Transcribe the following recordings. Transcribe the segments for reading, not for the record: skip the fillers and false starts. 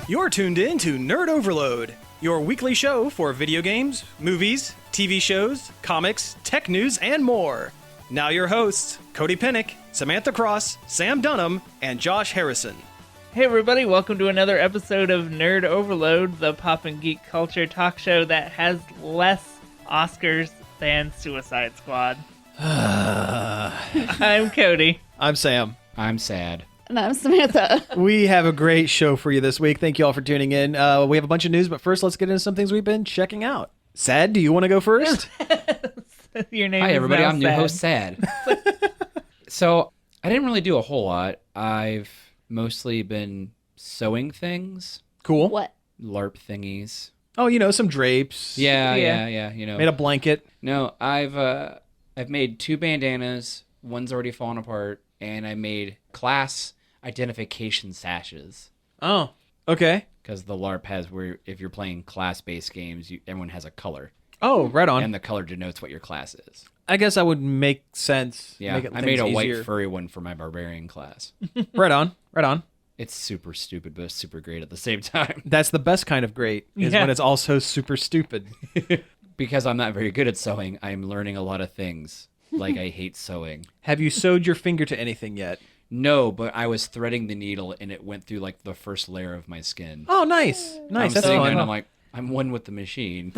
You're tuned in to Nerd Overload, your weekly show for video games, movies, TV shows, comics, tech news, and more. Now your hosts, Cody Pennick, Samantha Cross, Sam Dunham, and Josh Harrison. Hey everybody, welcome to another episode of Nerd Overload, the pop and geek culture talk show that has less Oscars than Suicide Squad. I'm Cody. I'm Sam. I'm sad. And I'm Samantha. We have a great show for you this week. Thank you all for tuning in. We have a bunch of news, but first let's get into some things we've been checking out. Sad, do you want to go first? Your name Hi is everybody, now I'm your Sad. host Sad. So, I didn't really do a whole lot. I've mostly been sewing things. Cool. What? LARP thingies. Oh, some drapes. Yeah, Made a blanket. No, I've made 2 bandanas. One's already fallen apart, and I made class identification sashes. Oh, okay. Because the LARP has where if you're playing class-based games, everyone has a color. Oh, right on. And the color denotes what your class is. I guess that would make sense. Yeah, Make I made a things white easier. furry one for my barbarian class. Right on. It's super stupid, but it's super great at the same time. That's the best kind of great, is Yeah. when it's also super stupid. Because I'm not very good at sewing, I'm learning a lot of things. Like I hate sewing. Have you sewed your finger to anything yet? No, but I was threading the needle and it went through like the first layer of my skin. Oh, nice. I'm That's sitting there fun. and I'm like, I'm one with the machine.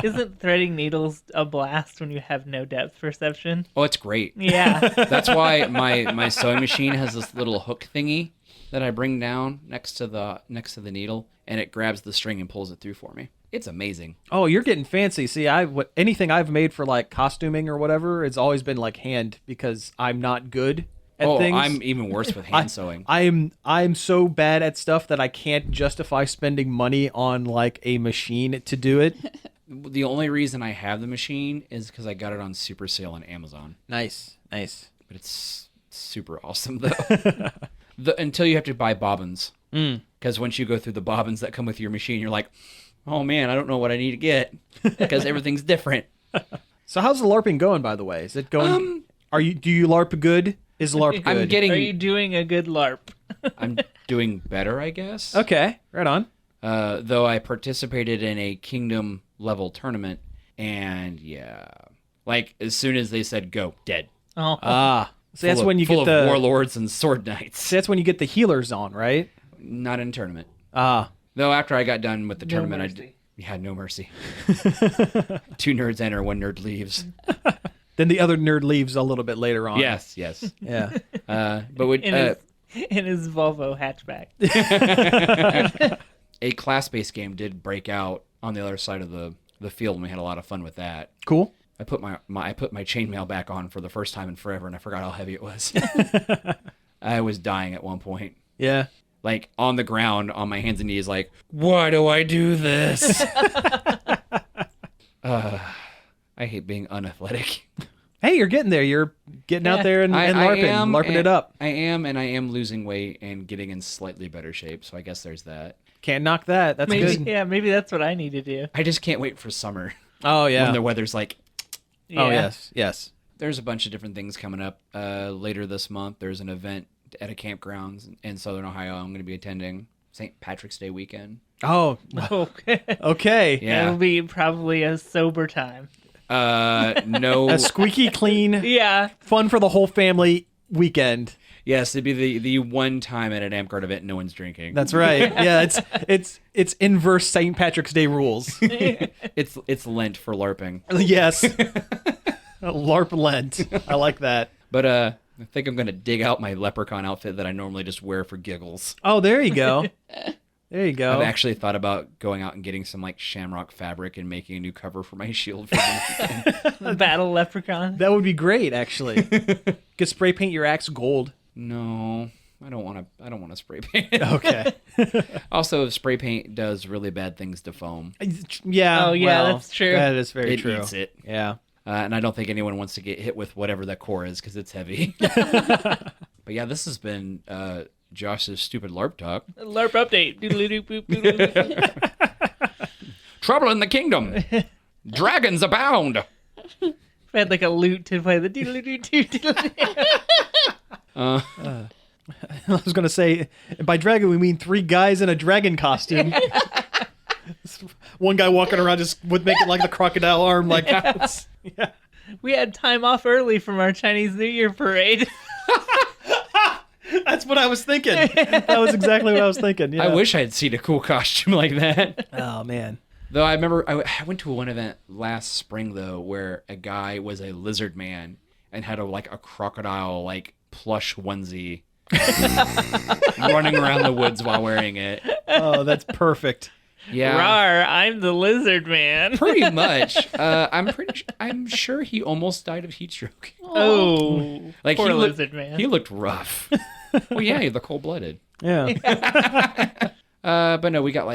Isn't threading needles a blast when you have no depth perception? Oh, it's great. Yeah. That's why my sewing machine has this little hook thingy that I bring down next to the needle, and it grabs the string and pulls it through for me. It's amazing. Oh, you're getting fancy. See, anything I've made for like costuming or whatever, it's always been like hand because I'm not good at things. I'm even worse with hand sewing. I'm so bad at stuff that I can't justify spending money on like a machine to do it. The only reason I have the machine is because I got it on super sale on Amazon. Nice. But it's super awesome though. Until you have to buy bobbins. Because once you go through the bobbins that come with your machine, you're like, oh man, I don't know what I need to get because everything's different. So how's the LARPing going, by the way? Is it going? Do you LARP good? Is LARP good? Are you doing a good LARP? I'm doing better, I guess. Okay, right on. Though I participated in a kingdom level tournament, and yeah, like as soon as they said go, dead. Oh. So that's when you full get of the warlords and sword knights. So that's when you get the healers on, right? Not in tournament. Though After I got done with the No tournament, mercy. no mercy. 2 nerds enter, 1 nerd leaves. Then the other nerd leaves a little bit later on. Yes. Yeah. But would In his Volvo hatchback. a class-based game did break out on the other side of the field, and we had a lot of fun with that. Cool. I put my chainmail back on for the first time in forever, and I forgot how heavy it was. I was dying at one point. Yeah. Like, on the ground, on my hands and knees, like, why do I do this? I hate being unathletic. Hey, you're getting there. You're getting out there and LARPing it up. I am losing weight and getting in slightly better shape, so I guess there's that. Can't knock that. That's good. Yeah, maybe that's what I need to do. I just can't wait for summer. Oh, yeah. When the weather's like... Yeah. Oh, yes. There's a bunch of different things coming up. Later this month, there's an event at a campground in Southern Ohio I'm going to be attending. St. Patrick's Day weekend. Oh, Okay. okay. Yeah. It'll be probably a sober time. No. A squeaky clean, Yeah. fun for the whole family weekend. Yes, it'd be the one time at an Amcard event no one's drinking. That's right. Yeah, it's inverse St. Patrick's Day rules. It's Lent for LARPing. Yes. LARP Lent. I like that. But I think I'm gonna dig out my leprechaun outfit that I normally just wear for giggles. Oh, there you go. There you go. I've actually thought about going out and getting some like shamrock fabric and making a new cover for my shield for the weekend. Battle Leprechaun. That would be great, actually. Could spray paint your axe gold. No, I don't want to spray paint it. Okay. Also, spray paint does really bad things to foam. Yeah. Oh, yeah, well, that's true. That is very It true. eats it. Yeah. And I don't think anyone wants to get hit with whatever that core is because it's heavy. But yeah, this has been Josh's stupid LARP talk. LARP update. Doodle-doo-boop, doodle-doo. Trouble in the kingdom. Dragons abound. I had like a lute to play the doodle-doo-doo-doo. I was going to say, by dragon, we mean 3 guys in a dragon costume. One guy walking around just would make it like the crocodile arm. Like, yeah. We had time off early from our Chinese New Year parade. That's what I was thinking. That was exactly what I was thinking. Yeah. I wish I had seen a cool costume like that. Oh, man. Though I remember I went to one event last spring, though, where a guy was a lizard man and had a crocodile, plush onesie running around the woods while wearing it. Oh, that's perfect. Yeah. Rawr, I'm the lizard man. Pretty much. I'm sure he almost died of heat stroke. Oh, poor he lizard man. He looked rough. Well, yeah, the cold-blooded. Yeah. But no, we got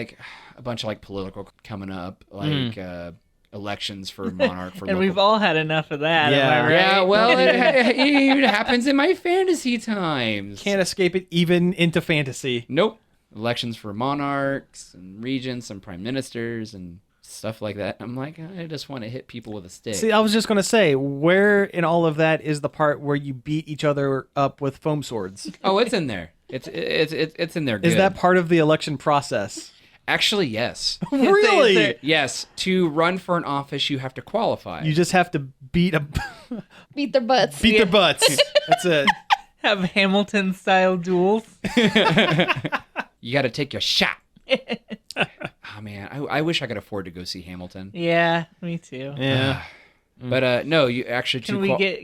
a bunch of political coming up, elections for monarch for and local. we've all had enough of that. Yeah. Am I right? Yeah, well, it happens in my fantasy times. Can't escape it even into fantasy. Nope. Elections for monarchs and regents and prime ministers and stuff like that. I'm like, I just want to hit people with a stick. See, I was just going to say, where in all of that is the part where you beat each other up with foam swords? Oh, it's in there. It's in there. Good. Is that part of the election process? Actually, yes. Really? Yes. To run for an office, you have to qualify. You just have to beat their butts. That's it. Have Hamilton-style duels. You got to take your shot. Oh, man. I wish I could afford to go see Hamilton. Yeah, me too. Yeah. But no, you actually...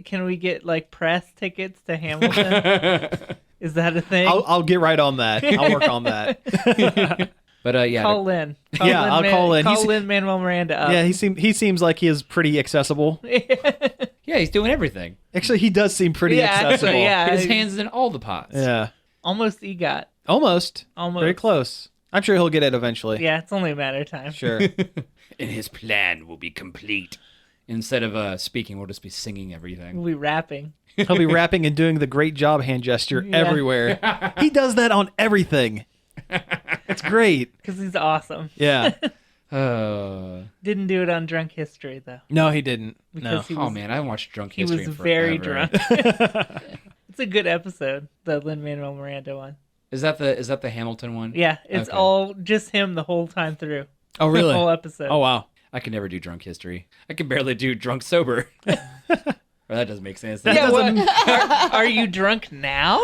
Can we get press tickets to Hamilton? Is that a thing? I'll get right on that. I'll work on that. But yeah. Call in. I'll call in. Call Lin-Manuel Miranda up. Yeah, he seems like he is pretty accessible. Yeah, he's doing everything. Actually, he does seem pretty accessible. Actually, yeah. His hands in all the pots. Yeah. Almost EGOT. Almost. Almost. Very close. I'm sure he'll get it eventually. Yeah, it's only a matter of time. Sure. And his plan will be complete. Instead of speaking, we'll just be singing everything. We'll be rapping. He'll be rapping and doing the great job hand gesture Yeah. everywhere. He does that on everything. It's great. Because he's awesome. Yeah. Didn't do it on Drunk History, though. No, he didn't. Because he Oh was, man, I watched Drunk he History. was in very forever. drunk. It's a good episode, the Lin-Manuel Miranda one. Is that the Hamilton one? Yeah, it's Okay. all just him the whole time through. Oh, really? The whole episode. Oh, wow. I can never do Drunk History. I can barely do Drunk Sober. Or that doesn't make sense. Yeah, are you drunk now?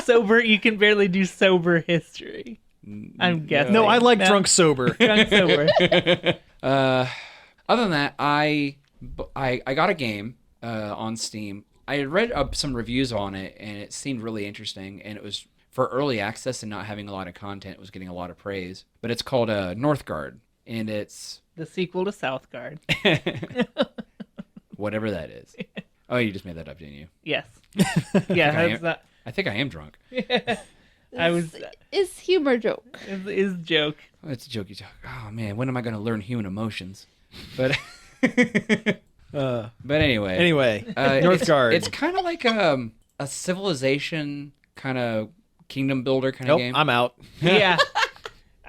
Sober, you can barely do sober history. I'm guessing. No, I like drunk sober. Drunk sober. Other than that, I got a game on Steam. I had read some reviews on it, and it seemed really interesting. And it was for early access and not having a lot of content. It was getting a lot of praise. But it's called Northgard, and it's The sequel to Southgard. whatever that is. Oh, you just made that up, didn't you? Yes. Yeah, that's not. I think I am drunk. I was. It's humor joke. Is joke. Oh, it's a jokey joke. Oh man, when am I going to learn human emotions? But but anyway, Northgard. It's kind of like a civilization kind of kingdom builder kind of Nope, game. I'm out. Yeah.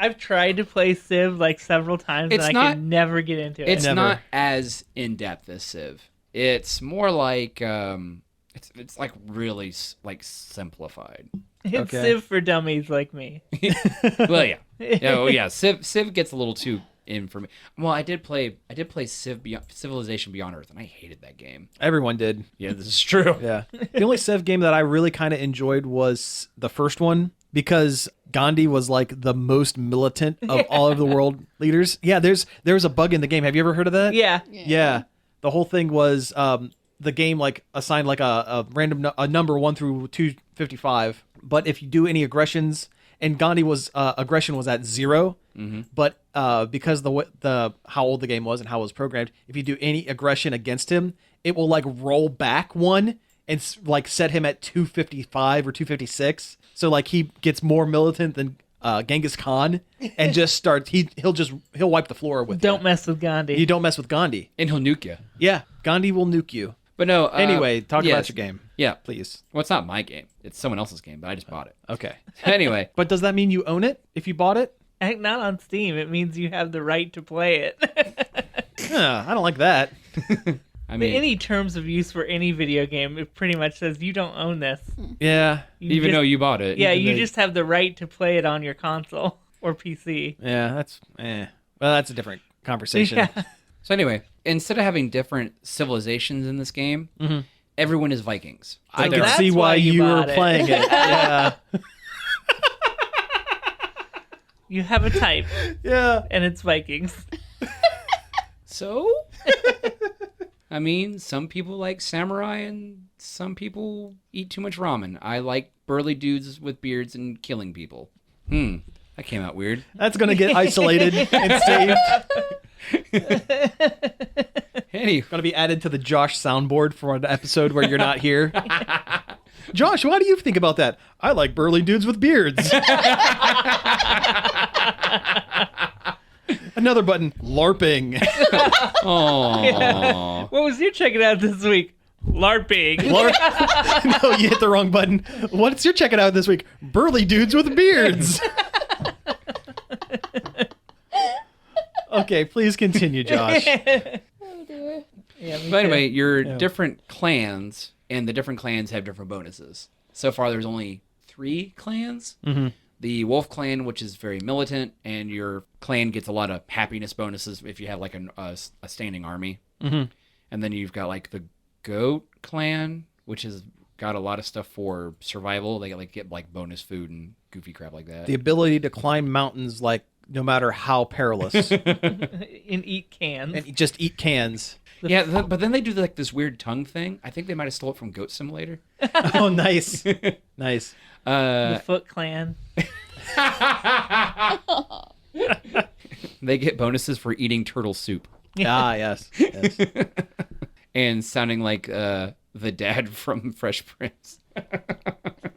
I've tried to play Civ several times, It's and I not- can never get into it. It's Never. not as in depth as Civ. It's more like it's like really simplified. It's Okay. Civ for dummies like me. Well, yeah, yeah. Civ gets a little too in for me. Well, I did play Civilization Beyond Earth, and I hated that game. Everyone did. Yeah, this is true. Yeah. The only Civ game that I really kind of enjoyed was the first one because Gandhi was like the most militant of all of the world leaders. Yeah, there was a bug in the game. Have you ever heard of that? Yeah. Yeah. The whole thing was the game assigned a random number 1 through 255. But if you do any aggressions, and Gandhi was aggression was at 0. Mm-hmm. But because the how old the game was and how it was programmed, if you do any aggression against him, it will roll back 1 and set him at 255 or 256. So he gets more militant than Genghis Khan and just starts. He'll wipe the floor with. Don't mess with Gandhi. You don't mess with Gandhi. And he'll nuke you. Yeah, Gandhi will nuke you. But no. Anyway, talk yes. about your game, Yeah. please. Well, it's not my game. It's someone else's game, but I just bought it. Okay. Anyway. But does that mean you own it if you bought it? Heck, not on Steam. It means you have the right to play it. I don't like that. I mean, any terms of use for any video game, it pretty much says you don't own this. Yeah. even though you bought it. Yeah, Even you though- just have the right to play it on your console or PC. Yeah, that's well, that's a different conversation. Yeah. So anyway, instead of having different civilizations in this game, everyone is Vikings. I So can they're- see That's why why you you were bought it. playing it. Yeah. You have a type, Yeah. and it's Vikings. So? I mean, some people like samurai and some people eat too much ramen. I like burly dudes with beards and killing people. That came out weird. That's going to get isolated and saved. Anyway, Going to be added to the Josh soundboard for an episode where you're not here. Josh, why do you think about that? I like burly dudes with beards. Another button, LARPing. aww. What was you checking out this week? LARPing. No, you hit the wrong button. What's your checking out this week? Burly dudes with beards. Okay, please continue, Josh. Oh dear. Yeah, me But anyway, too. your different clans, and the different clans have different bonuses. So far, there's only 3 clans. Mhm. The Wolf Clan, which is very militant, and your clan gets a lot of happiness bonuses if you have like a standing army. Mhm. And then you've got like the Goat Clan, which has got a lot of stuff for survival. They get like bonus food and goofy crap like that. The ability to climb mountains, like, no matter how perilous. And eat cans. And just eat cans. Yeah, but then they do like this weird tongue thing. I think they might have stole it from Goat Simulator. Oh, nice. Nice. The Foot Clan. They get bonuses for eating turtle soup Ah, yes. Yes. and sounding like the dad from Fresh Prince.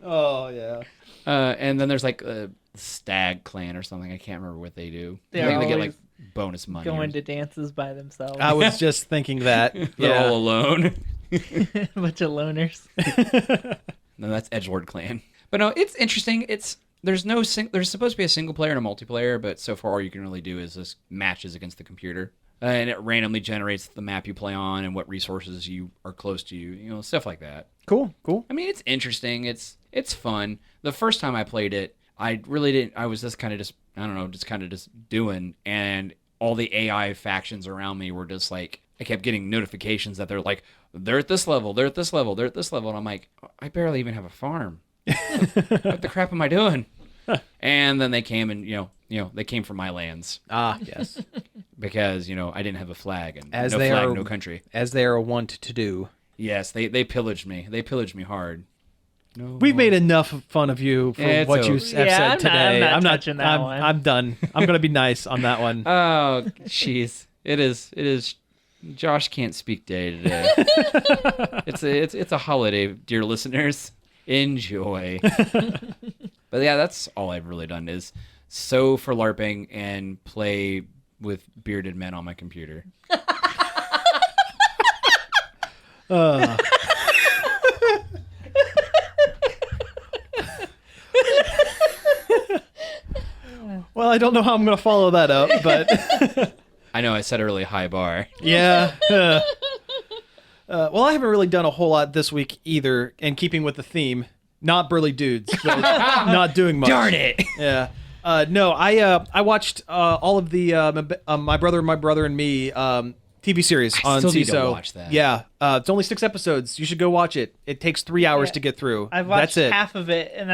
Oh, yeah. And then there's like a Stag Clan or something. I can't remember what they do. They're I think they get always like bonus money. Going to dances by themselves. I was just thinking that. They're Yeah. all alone. A bunch of loners. No, that's Edgelord Clan. But no, it's interesting. There's supposed to be a single player and a multiplayer, but so far all you can really do is just matches against the computer. And it randomly generates the map you play on and what resources you are close to, stuff like that. Cool, cool. I mean, it's interesting. It's fun. The first time I played it, I really didn't. I was just kind of just doing, and all the AI factions around me were just like, I kept getting notifications that they're like, they're at this level, they're at this level, they're at this level, and I'm like, I barely even have a farm. What the crap am I doing? And then they came and they came from my lands Ah, yes. because I didn't have a flag and As no they flag, are- no country. As they are wont to do. Yes, they pillaged me. They pillaged me hard. No, We've made enough fun of you for Yeah, it's what you over. have Yeah, said I'm today. not touching that one. I'm done. I'm going to be nice on that one. Oh, jeez. It is. Josh can't speak day to day. It's a holiday, dear listeners. Enjoy. But yeah, that's all I've really done is sew for LARPing and play with bearded men on my computer. Well, I don't know how I'm going to follow that up, but I know I set a really high bar. yeah. Well, I haven't really done a whole lot this week either, in keeping with the theme. Not burly dudes, but not doing much. Darn it! Yeah. No, I watched all of the My Brother and Me TV series on still need to CISO. watch that. Yeah, it's only 6 episodes. You should go watch it. It takes 3 hours Yeah. to get through. I've watched That's it. half of it, and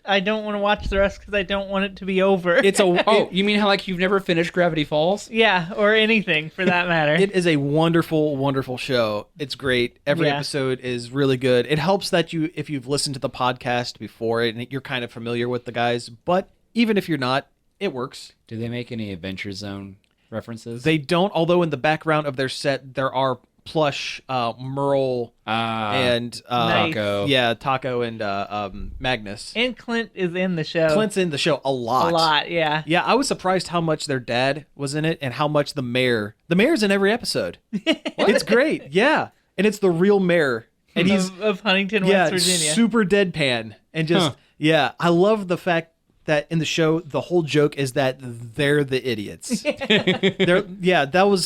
I don't want to watch the rest because I don't want it to be over. It's a Oh, you mean how like you've never finished Gravity Falls? yeah, or anything for that matter. It is a wonderful, wonderful show. It's great. Every Yeah. episode is really good. It helps that if you've listened to the podcast before and you're kind of familiar with the guys, but even if you're not, it works. Do they make any Adventure Zone references? They don't, although in the background of their set there are plush Merle and Nice. Taco. yeah, Taco and Magnus. And Clint is in the show. Clint's in the show a lot. a lot, yeah. Yeah, I was surprised how much their dad was in it and how much the mayor's in every episode. It's great. Yeah. And it's the real mayor. And he's of Huntington, yeah, West Virginia. super deadpan and just yeah, I love the fact that in the show the whole joke is that they're the idiots.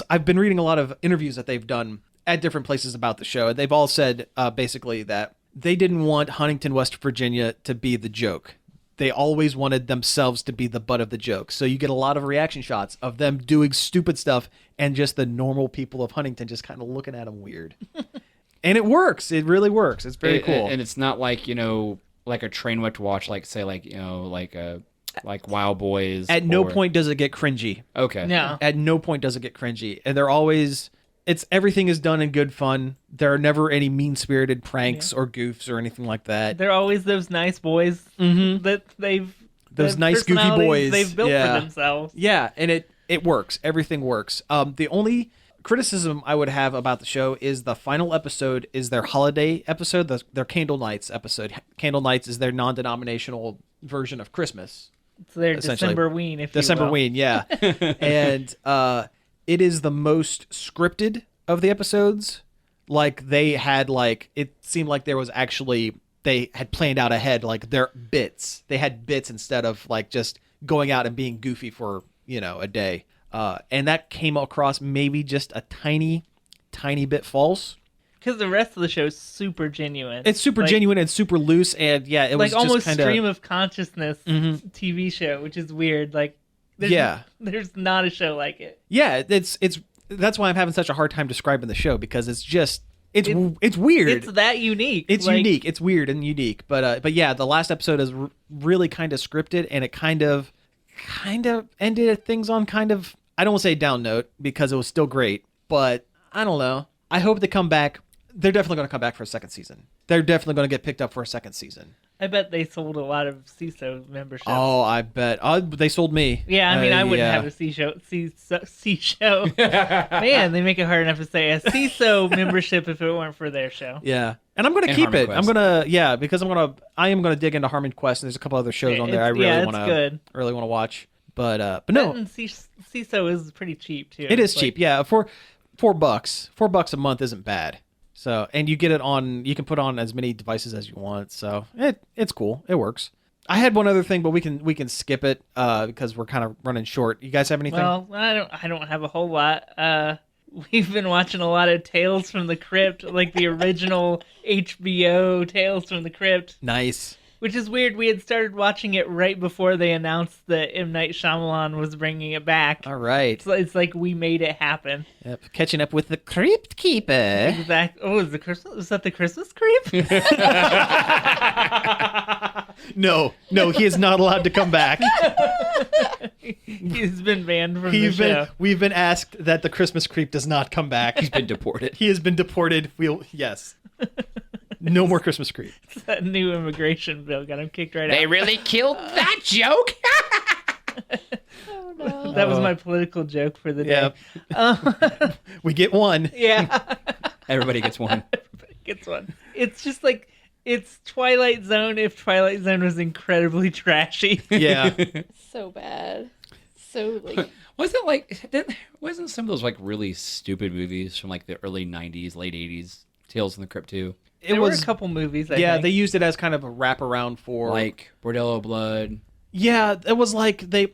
I've been reading a lot of interviews that they've done at different places about the show. They've all said basically that they didn't want Huntington, West Virginia to be the joke. They always wanted themselves to be the butt of the joke. So you get a lot of reaction shots of them doing stupid stuff and just the normal people of Huntington just kind of looking at them weird. And it works. It really works. It's very cool. And it's not like, like a train wreck to watch, like, say, like, like Wild Boys. At no point does it get cringy. Okay. No. At no point does it get cringy. And they're always... everything is done in good fun. There are never any mean-spirited pranks or goofs or anything like that. They're always those nice boys that Those nice goofy personalities boys they've built for themselves. Yeah, and it works. Everything works. The only criticism I would have about the show is the final episode is their holiday episode, their Candle Nights episode. Candle Nights is their non-denominational version of Christmas. It's their December ween, if December you will. ween, yeah. And it is the most scripted of the episodes. Like they had it seemed like there was actually they had planned out ahead like their bits. They had bits instead of like just going out and being goofy for, a day. And that came across maybe just a tiny bit false. Because the rest of the show is super genuine. It's super genuine and super loose, and it was like almost just kinda... stream of consciousness TV show, which is weird. Like, there's not a show like it. Yeah, it's that's why I'm having such a hard time describing the show because it's just it's weird. It's that unique. It's unique. It's weird and unique. But yeah, the last episode is really kind of scripted, and it kind of ended things on kind of, I don't want to say down note because it was still great, but I don't know. I hope they come back. They're definitely going to come back for a second season. They're definitely going to get picked up for a second season. I bet they sold a lot of CISO memberships. Oh, I bet. They sold me. Yeah, I mean, I wouldn't have a CISO. Man, they make it hard enough to say a CISO membership if it weren't for their show. Yeah. And I'm going to keep it. I'm going to, because I am going to dig into Harmon Quest, and there's a couple other shows on there I really want to watch. But no. And CISO is pretty cheap, too. It is cheap, yeah. For $4. $4 a month isn't bad. So, and you get it on, you can put on as many devices as you want. So it's cool. It works. I had one other thing, but we can skip it because we're kind of running short. You guys have anything? Well, I don't have a whole lot. We've been watching a lot of Tales from the Crypt, like the original HBO Tales from the Crypt. Nice. Which is weird. We had started watching it right before they announced that M. Night Shyamalan was bringing it back. All right. It's like we made it happen. Yep. Catching up with the Crypt Keeper. Exactly. Oh, is that the Christmas creep? No, he is not allowed to come back. He's been banned from the show. We've been asked that the Christmas creep does not come back. He's been deported. He has been deported. Yes. No more Christmas creep. That new immigration bill got him kicked right out. They really killed that joke? Oh, no. That was my political joke for the day. Yeah. We get one. Yeah. Everybody gets one. Everybody gets one. It's just like, it's Twilight Zone if Twilight Zone was incredibly trashy. Yeah. So bad. So, like... Wasn't some of those, like, really stupid movies from, like, the early 90s, late 80s, Tales from the Crypt 2? There were a couple movies, I think. They used it as kind of a wraparound for... Like, Bordello Blood. Yeah, it was like the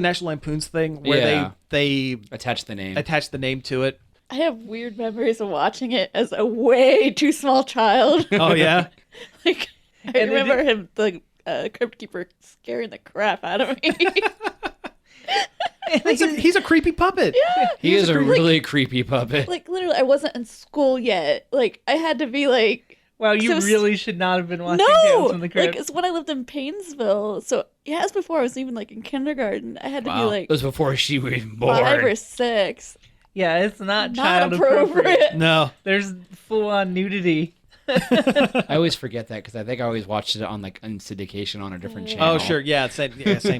National Lampoon's thing where they attached the name to it. I have weird memories of watching it as a way too small child. Oh, yeah? Like, I remember him, the Crypt Keeper, scaring the crap out of me. He's a creepy puppet. Yeah, he is a really creepy puppet. Like, literally, I wasn't in school yet. Like, I had to be like... Wow, you really should not have been watching Tales from the Crypt. Like, it's when I lived in Painesville. So, yeah, it was before I was even, like, in kindergarten. I had to be, like... It was before she was even born. 5 or 6. Yeah, it's not child appropriate. No. There's full-on nudity. I always forget that because I think I always watched it on, like, in syndication on a different channel. Oh, sure. Yeah, same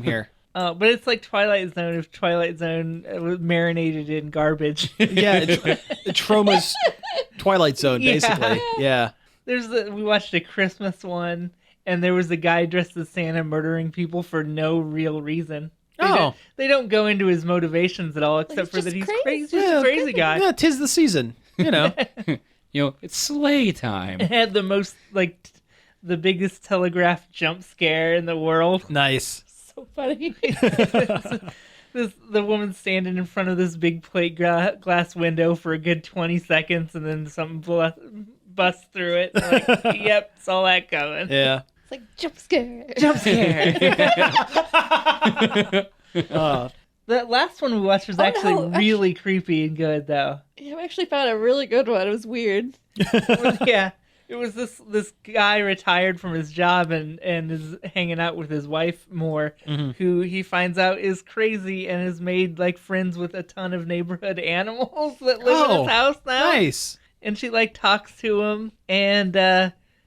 here. But it's like Twilight Zone if Twilight Zone was marinated in garbage. Yeah, Troma's Twilight Zone, basically. Yeah. We watched a Christmas one, and there was a guy dressed as Santa murdering people for no real reason. They don't go into his motivations at all, except for that he's crazy. He's just a crazy guy. Yeah, 'tis the season, It's sleigh time. It had the most, like, the biggest telegraph jump scare in the world. Nice. So funny. The woman's standing in front of this big plate glass window for a good 20 seconds, and then something busts through it. Like, yep, saw that coming. Yeah. It's like jump scare. Jump scare. That last one we watched was really creepy and good, though. Yeah, I actually found a really good one. It was weird. It was this guy retired from his job and is hanging out with his wife more, who he finds out is crazy and has made like friends with a ton of neighborhood animals that live in his house now. Nice. And she like talks to him and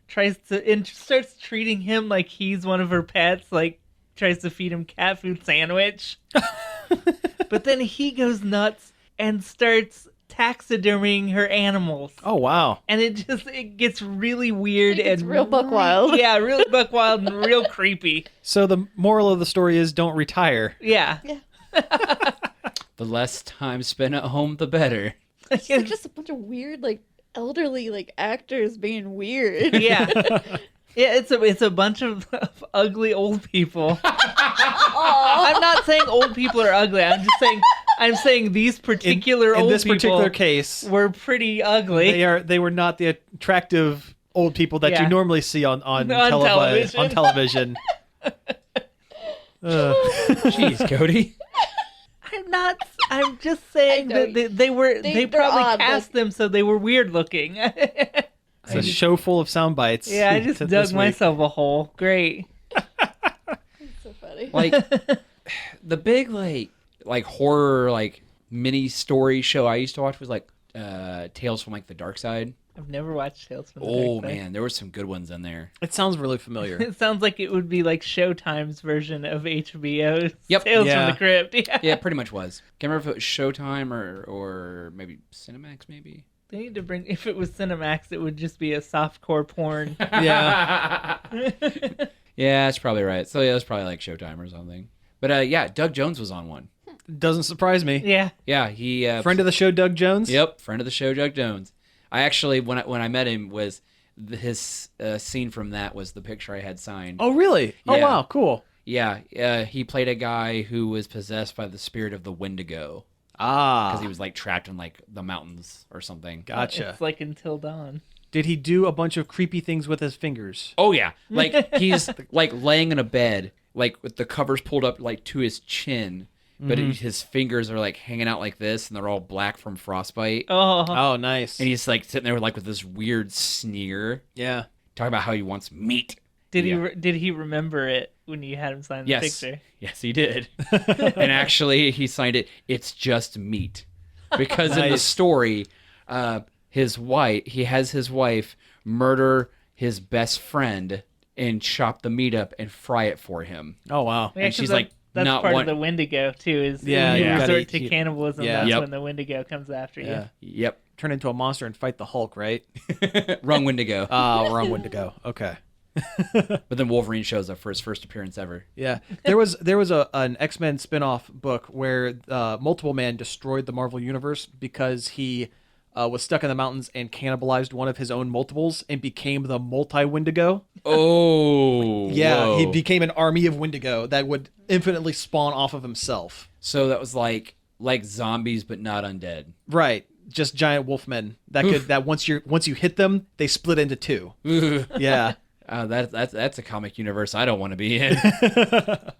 starts treating him like he's one of her pets, like tries to feed him cat food sandwich. But then he goes nuts and starts taxidermying her animals. Oh, wow. And it gets really weird It's real buck wild. Yeah, really buck wild and real creepy. So the moral of the story is don't retire. Yeah. The less time spent at home, the better. It's like just a bunch of weird, like, elderly, like, actors being weird. Yeah. Yeah, it's a bunch of ugly old people. I'm not saying old people are ugly. I'm saying these particular old people. In this particular case, were pretty ugly. They were not the attractive old people that you normally see on television. On television. Jeez, Cody. I'm just saying that they probably cast them so they were weird looking. It's a show full of sound bites. Yeah, I just dug myself a hole. Great. It's so funny. Like the big like horror like mini story show I used to watch was like Tales from like the Dark Side. I've never watched Tales from the Dark Side. Oh man, there were some good ones in there. It sounds really familiar. It sounds like it would be like Showtime's version of HBO's Yep. Tales from the Crypt. Yeah, it pretty much was. Can't remember if it was Showtime or maybe Cinemax maybe. They need to bring. If it was Cinemax, it would just be a softcore porn. Yeah. Yeah, that's probably right. So yeah, it was probably like Showtime or something. But yeah, Doug Jones was on one. Doesn't surprise me. Yeah. Yeah, he friend of the show, Doug Jones. Yep, friend of the show, Doug Jones. I actually when I met him was his scene from that was the picture I had signed. Oh really? Yeah. Oh wow, cool. Yeah, he played a guy who was possessed by the spirit of the Wendigo. Because he was like trapped in like the mountains or something. Gotcha. It's like Until Dawn. Did he do a bunch of creepy things with his fingers? Oh yeah, like he's like laying in a bed, like with the covers pulled up like to his chin, but his fingers are like hanging out like this, and they're all black from frostbite. Oh, nice. And he's like sitting there like with this weird sneer. Yeah, talking about how he wants meat. Did he remember it when you had him sign the picture? Yes, he did. And actually, he signed it. It's just meat, because in the story, he has his wife murder his best friend and chop the meat up and fry it for him. Oh wow! Yeah, and she's like, that's not part one... of the Wendigo too. Is you resort to cannibalism. Yeah. That's when the Wendigo comes after you. Yep. Turn into a monster and fight the Hulk, right? Wrong Wendigo. Wrong Wendigo. Okay. But then Wolverine shows up for his first appearance ever. Yeah, there was an X-Men spin-off book where Multiple Man destroyed the Marvel Universe because he was stuck in the mountains and cannibalized one of his own multiples and became the multi-Wendigo. Oh, yeah, whoa. he became an army of Wendigo that would infinitely spawn off of himself. So that was like zombies, but not undead. Right, just giant wolfmen that once you hit them, they split into two. Yeah. That's a comic universe I don't want to be in. I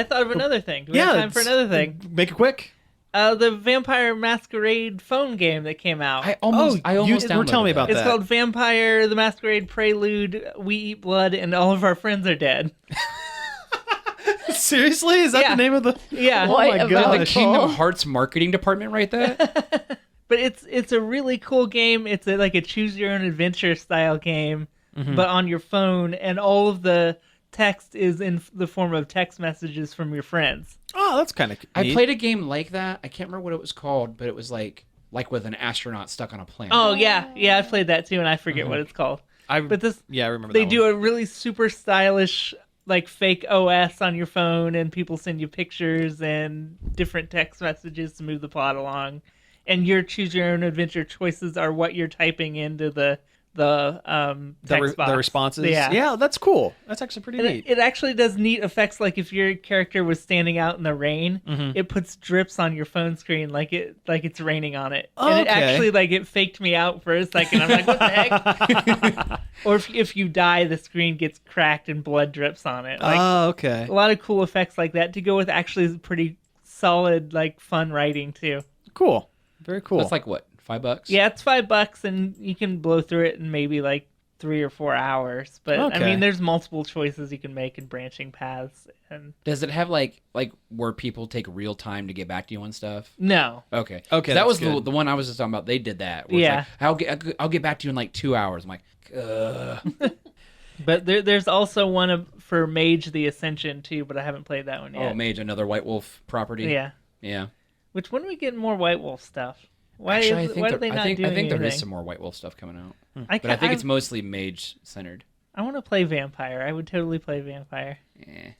thought of another thing. Do we have time for another thing? Make it quick. The Vampire Masquerade phone game that came out. I almost were telling me about that. It's called Vampire the Masquerade Prelude. We Eat Blood and All of Our Friends Are Dead. Seriously? Is that the name of the... Yeah. Oh my god! Did the Kingdom Hearts marketing department write that? But it's a really cool game. It's like a choose your own adventure style game, but on your phone, and all of the text is in the form of text messages from your friends. Oh, that's kind of neat. I played a game like that. I can't remember what it was called, but it was like with an astronaut stuck on a planet. Oh yeah, I played that too, and I forget what it's called. I remember. They do a really super stylish like fake OS on your phone, and people send you pictures and different text messages to move the plot along. And your choose your own adventure choices are what you're typing into the text box. The responses. Yeah, that's cool. That's actually pretty neat. It actually does neat effects. Like if your character was standing out in the rain, it puts drips on your phone screen like it's raining on it. Oh, and it okay. actually it faked me out for a second. I'm like, what the heck? Or if you die, the screen gets cracked and blood drips on it. Okay. A lot of cool effects like that to go with actually pretty solid, fun writing too. Cool. Very cool. That's like what, $5? Yeah, it's $5 and you can blow through it in maybe 3 or 4 hours. But Okay. I mean, there's multiple choices you can make in branching paths. And Does it have like where people take real time to get back to you on stuff? no, Okay. Okay, That was that's good. the one I was just talking about. They did that. Where Yeah. It's like, I'll get back to you in 2 hours. I'm like, ugh. but there's also one for Mage the Ascension too. But I haven't played that one yet. Oh, Mage, another White Wolf property. Yeah. Yeah. Which when we get more White Wolf stuff? Why Actually, why are they not doing I think there is anything? some more White Wolf stuff coming out. I But I think it's mostly Mage centered. I want to play Vampire. I would totally play Vampire. Eh.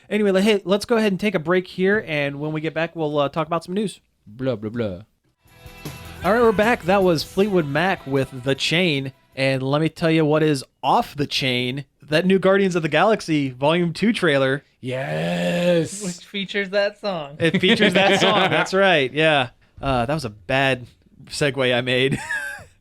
Anyway, hey, let's go ahead and take a break here, and when we get back, we'll talk about some news. Blah, blah, blah. All right, we're back. That was Fleetwood Mac with The Chain, and let me tell you what is off the chain. That new Guardians of the Galaxy Volume 2 trailer. Yes. Which features that song. It features that song. That's right. Yeah. That was a bad segue I made.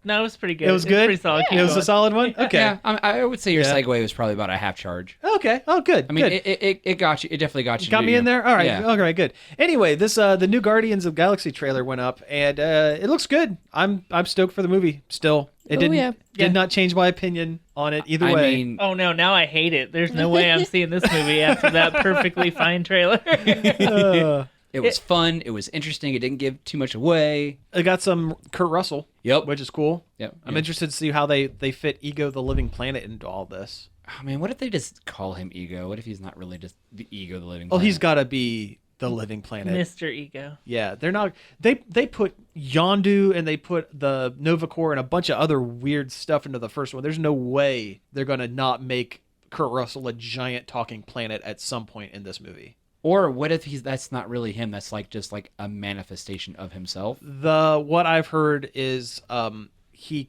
No, it was pretty good. It was good? Pretty solid. It was a solid one? Okay. Yeah, I would say your Yeah. segue was probably about a half charge. Okay. Oh, good. I mean, good. it got you. It definitely got you. Got me in there. All right. Yeah. All right. Good. Anyway, this the new Guardians of Galaxy trailer went up, and it looks good. I'm stoked for the movie. Still, it did Yeah. not change my opinion on it either I way. mean, Oh no, now I hate it. There's no way I'm seeing this movie after that perfectly fine trailer. it was fun. It was interesting. It didn't give too much away. It got some Kurt Russell. Yep. Which is cool. Yep. I'm interested to see how they fit Ego the Living Planet into all this. Oh man, what if they just call him Ego? What if he's not really just the Ego, the living? Oh, planet? he's got to be the Living Planet. Mr. Ego. Yeah, they're not. They put Yondu and they put the Nova Corps and a bunch of other weird stuff into the first one. There's no way they're gonna not make Kurt Russell a giant talking planet at some point in this movie. Or what if that's not really him? That's just a manifestation of himself. What I've heard is he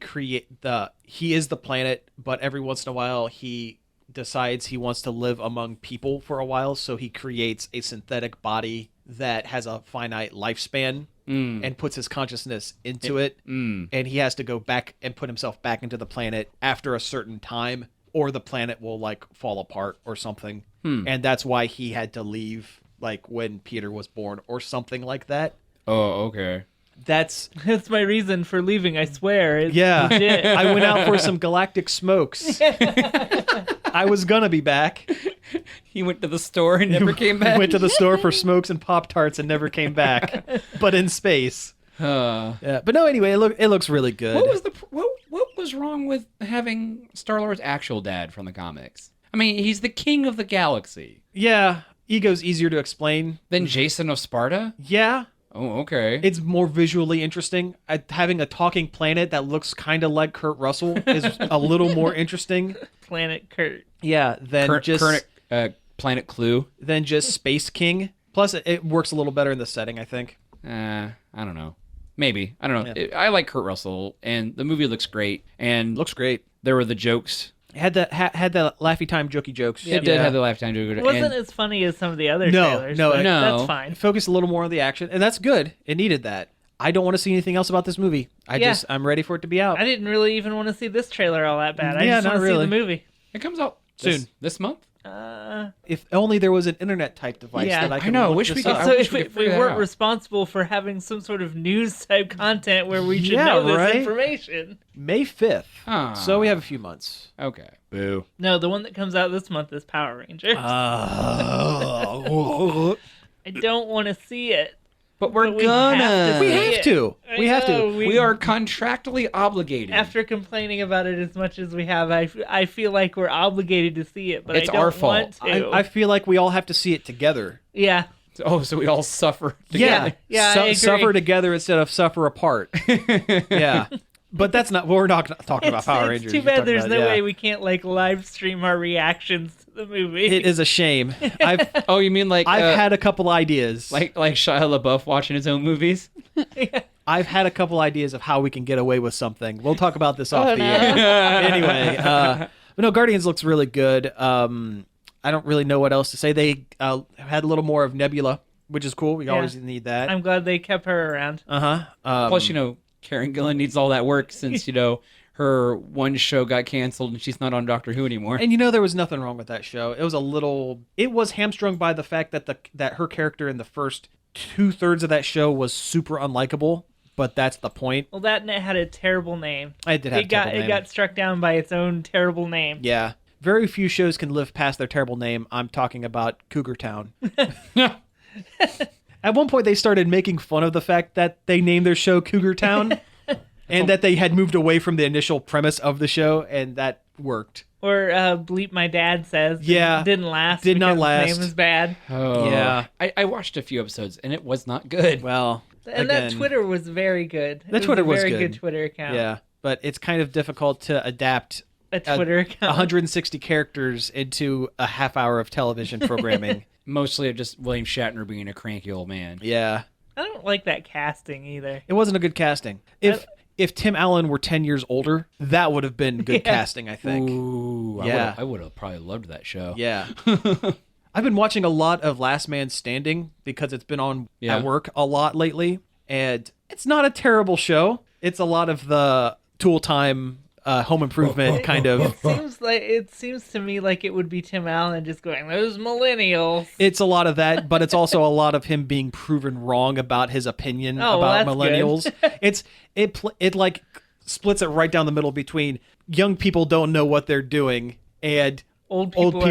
is the planet, but every once in a while he decides he wants to live among people for a while, so he creates a synthetic body that has a finite lifespan and puts his consciousness into it, and he has to go back and put himself back into the planet after a certain time, or the planet will fall apart or something. And that's why he had to leave when Peter was born or something like that. Oh, okay. That's my reason for leaving, I swear. It's yeah. legit. I went out for some galactic smokes. I was gonna be back. He went to the store and never came back. Went to the store for smokes and Pop-Tarts and never came back. But in space. Yeah. But no, anyway, it looks really good. What was wrong with having Star-Lord's actual dad from the comics? I mean, he's the king of the galaxy. Yeah. Ego's easier to explain. Than Jason of Sparta? Yeah. Oh, okay. It's more visually interesting. Having a talking planet that looks kind of like Kurt Russell is a little more interesting. Planet Kurt. Yeah, than Planet Clue. Than just Space King. Plus, it works a little better in the setting, I think. I don't know. Maybe. I don't know. Yeah. I like Kurt Russell, and the movie looks great. And Looks great. there were the jokes. It had the laughy time jokey jokes. It did have the lifetime joke. It wasn't as funny as some of the other trailers. no, but no. That's fine. Focus a little more on the action, and that's good. It needed that. I don't want to see anything else about this movie. I'm ready for it to be out. I didn't really even want to see this trailer all that bad. I Yeah, just want not to really. see the movie. It comes out Soon. This month? If only there was an internet type device Yeah. that I could know, look wish this we could- up. I So wish if we could we figure that weren't out. responsible for having some sort of news type content where we should Yeah, know this right? information. May 5th. Ah. So we have a few months. Okay. Boo. No, the one that comes out this month is Power Rangers. Oh. I don't want to see it. But we're But we have to we see have it. to. I We have know, to. We are contractually obligated. After complaining about it as much as we have, I feel like we're obligated to see it, but It's I don't our fault. want to. I feel like we all have to see it together. yeah. So we all suffer Yeah. together. Yeah, I agree. Suffer together instead of suffer apart. Yeah. But that's not. We're not talking about Power It's Rangers. too We're bad talking there's about- no yeah. way we can't live stream our reactions to the movie. It is a shame. Oh, you mean I've had a couple ideas. like Shia LaBeouf watching his own movies? I've had a couple ideas of how we can get away with something. We'll talk about this off the air. Anyway, but no, Guardians looks really good. I don't really know what else to say. They had a little more of Nebula, which is cool. We always need that. I'm glad they kept her around. Plus, Karen Gillan needs all that work since, her one show got canceled and she's not on Doctor Who anymore. And there was nothing wrong with that show. It was hamstrung by the fact that her character in the first 2/3 of that show was super unlikable. But that's the point. Well, that had a terrible name. It did have a terrible name. It got struck down by its own terrible name. Yeah. Very few shows can live past their terrible name. I'm talking about Cougar Town. At one point, they started making fun of the fact that they named their show Cougar Town and that they had moved away from the initial premise of the show, and that worked. Or Bleep My Dad Says. Yeah. Didn't last. Did not last. His name was bad. Oh. Yeah. I watched a few episodes, and it was not good. Well... And that Twitter was very good. Twitter was a very good. good Twitter account. Yeah, but it's kind of difficult to adapt a Twitter account. 160 characters into a half hour of television programming. Mostly just William Shatner being a cranky old man. Yeah. I don't like that casting either. It wasn't a good casting. If Tim Allen were 10 years older, that would have been good casting, I think. Ooh, yeah. I would have probably loved that show. Yeah. I've been watching a lot of Last Man Standing because it's been on at work a lot lately, and it's not a terrible show. It's a lot of the Tool Time, Home Improvement kind of. It seems to me like it would be Tim Allen just going, "Those millennials." It's a lot of that, but it's also a lot of him being proven wrong about his opinion about millennials. It like splits it right down the middle between young people don't know what they're doing and old people don't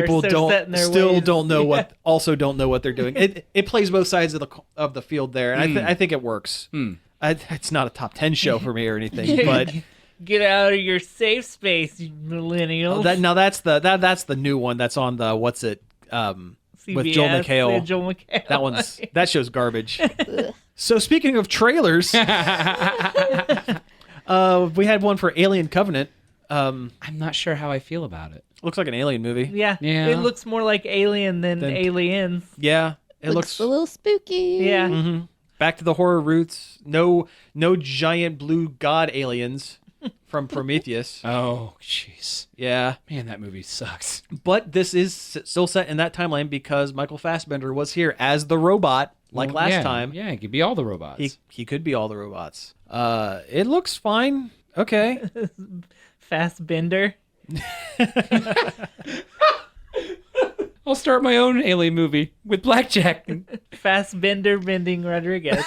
know what they're doing. It plays both sides of the field there, and I think it works. It's not a top 10 show for me or anything, but get out of your safe space, you millennials. That's the new one that's on the what's it CBS, with Joel McHale. Joel McHale. That show's garbage. So speaking of trailers, we had one for Alien Covenant. I'm not sure how I feel about it. Looks like an Alien movie. Yeah. It looks more like Alien than Aliens. Yeah. It looks a little spooky. Yeah. Mm-hmm. Back to the horror roots. No giant blue god aliens from Prometheus. Oh, jeez. Yeah. Man, that movie sucks. But this is still set in that timeline because Michael Fassbender was here as the robot last time. Yeah, he could be all the robots. He could be all the robots. It looks fine. Okay. Fassbender. I'll start my own Alien movie with Blackjack. Fassbender bending Rodriguez.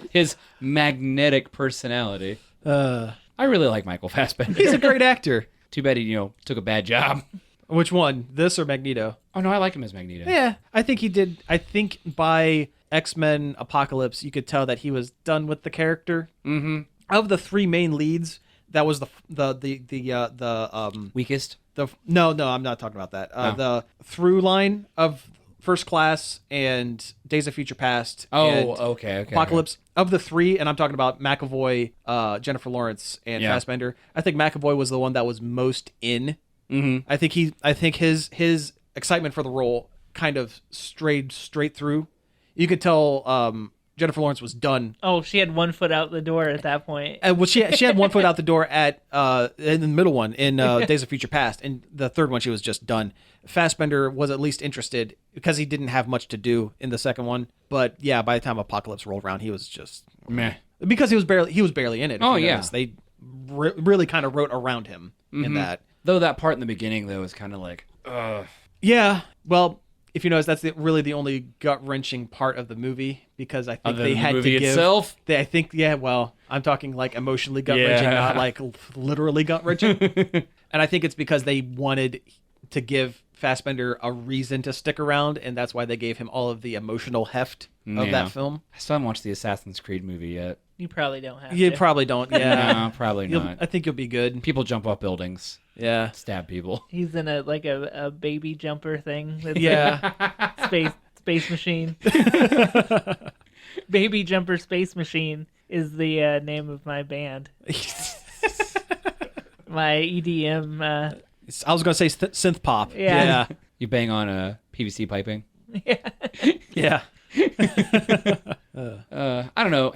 His magnetic personality. I really like Michael Fassbender. He's a great actor. Too bad he, took a bad job. Which one? This or Magneto? Oh, no, I like him as Magneto. Yeah, I think he did. I think by X-Men Apocalypse, you could tell that he was done with the character. Mm-hmm. Of the three main leads, that was the weakest. No, I'm not talking about that. The through line of First Class and Days of Future Past. Okay. Apocalypse. Of the three, and I'm talking about McAvoy, Jennifer Lawrence, and Fassbender. I think McAvoy was the one that was most in. Mm-hmm. I think his excitement for the role kind of strayed straight through. You could tell Jennifer Lawrence was done. Oh, she had one foot out the door at that point. Well, she had one foot out the door in the middle one in Days of Future Past, and the third one she was just done. Fassbender was at least interested because he didn't have much to do in the second one. But yeah, by the time Apocalypse rolled around, he was just meh because he was barely in it. Oh yeah, they really kind of wrote around him in that. Though that part in the beginning though was kind of like, ugh. Yeah, well. If you notice, that's really the only gut-wrending part of the movie because I think they had to give itself. I'm talking like emotionally gut-wrenching, not like literally gut-wrenching. And I think it's because they wanted to give Fassbender a reason to stick around, and that's why they gave him all of the emotional heft of that film. I still haven't watched the Assassin's Creed movie yet. You probably don't have to. You probably don't, yeah. No, probably not. I think you'll be good. People jump off buildings. Yeah. Stab people. He's in a baby jumper thing. Space machine. Baby Jumper Space Machine is the name of my band. My EDM. I was going to say synth pop. Yeah. You bang on a PVC piping? Yeah. Yeah. I don't know.